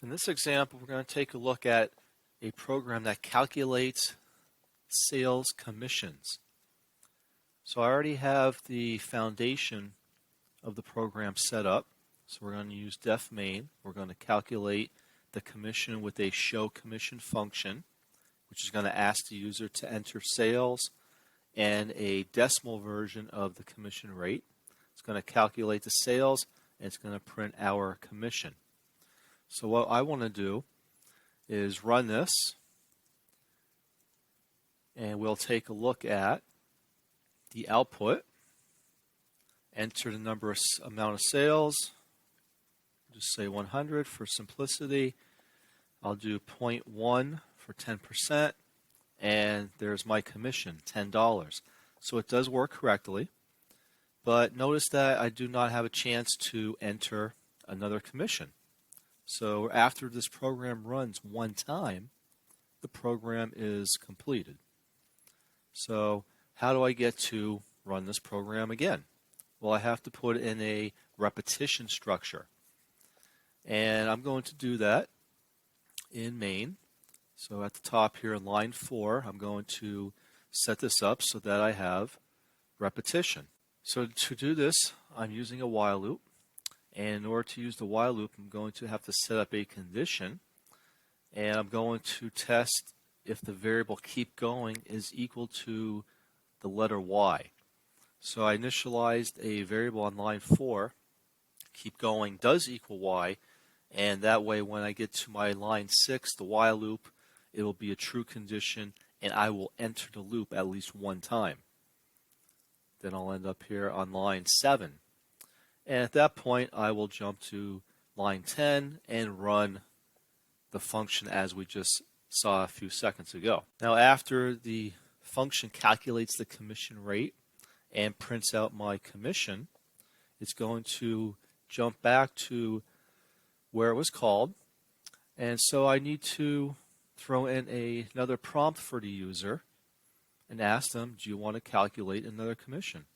In this example, we're going to take a look at a program that calculates sales commissions. So I already have the foundation of the program set up. So we're going to use def main. We're going to calculate the commission with a show commission function, which is going to ask the user to enter sales and a decimal version of the commission rate. It's going to calculate the sales and it's going to print our commission. So what I want to do is run this, and we'll take a look at the output, enter the amount of sales, just say 100 for simplicity. I'll do 0.1 for 10%, and there's my commission, $10. So it does work correctly, but notice that I do not have a chance to enter another commission. So after this program runs one time, the program is completed. So how do I get to run this program again? Well, I have to put in a repetition structure. And I'm going to do that in main. So at the top here in line 4, I'm going to set this up so that I have repetition. So to do this, I'm using a while loop. And in order to use the while loop, I'm going to have to set up a condition. And I'm going to test if the variable keep going is equal to the letter Y. So I initialized a variable on line 4. Keep going does equal Y. And that way when I get to my line 6, the while loop, it will be a true condition and I will enter the loop at least one time. Then I'll end up here on line 7. And at that point, I will jump to line 10 and run the function as we just saw a few seconds ago. Now, after the function calculates the commission rate and prints out my commission, it's going to jump back to where it was called. And so I need to throw in another prompt for the user and ask them, do you want to calculate another commission?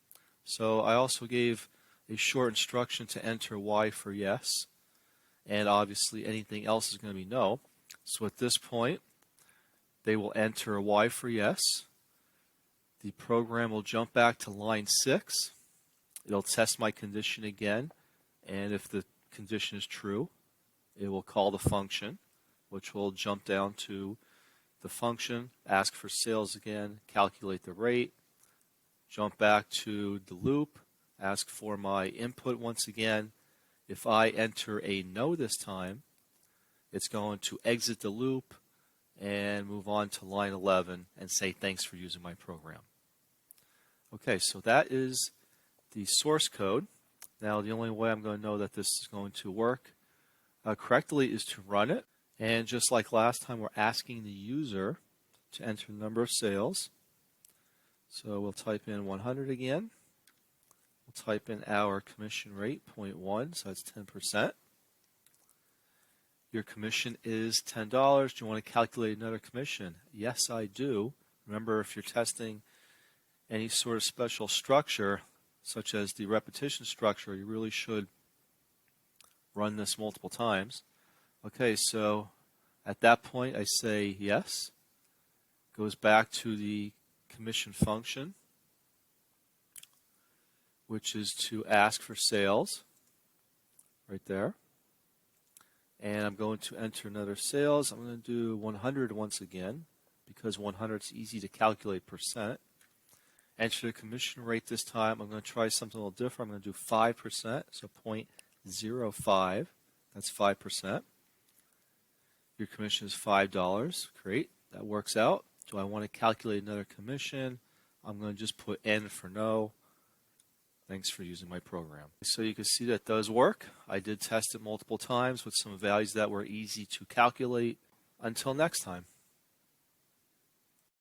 So I also gave a short instruction to enter Y for yes, and obviously anything else is going to be no. So at this point, they will enter Y for yes. The program will jump back to line 6. It'll test my condition again, and if the condition is true, it will call the function, which will jump down to the function, ask for sales again, calculate the rate, jump back to the loop, ask for my input once again. If I enter a no this time, it's going to exit the loop and move on to line 11 and say thanks for using my program. Okay, so that is the source code. Now the only way I'm going to know that this is going to work correctly is to run it. And just like last time, we're asking the user to enter the number of sales. So we'll type in 100 again. We'll type in our commission rate, 0.1, so that's 10%. Your commission is $10. Do you want to calculate another commission? Yes, I do. Remember, if you're testing any sort of special structure, such as the repetition structure, you really should run this multiple times. Okay, so at that point, I say yes. Goes back to the commission function, which is to ask for sales, right there. And I'm going to enter another sales. I'm going to do 100 once again, because 100 is easy to calculate percent. Enter the commission rate this time. I'm going to try something a little different. I'm going to do 5%, so 0.05. That's 5%. Your commission is $5. Great, that works out. Do I want to calculate another commission? I'm going to just put N for no. Thanks for using my program. So you can see that does work. I did test it multiple times with some values that were easy to calculate. Until next time.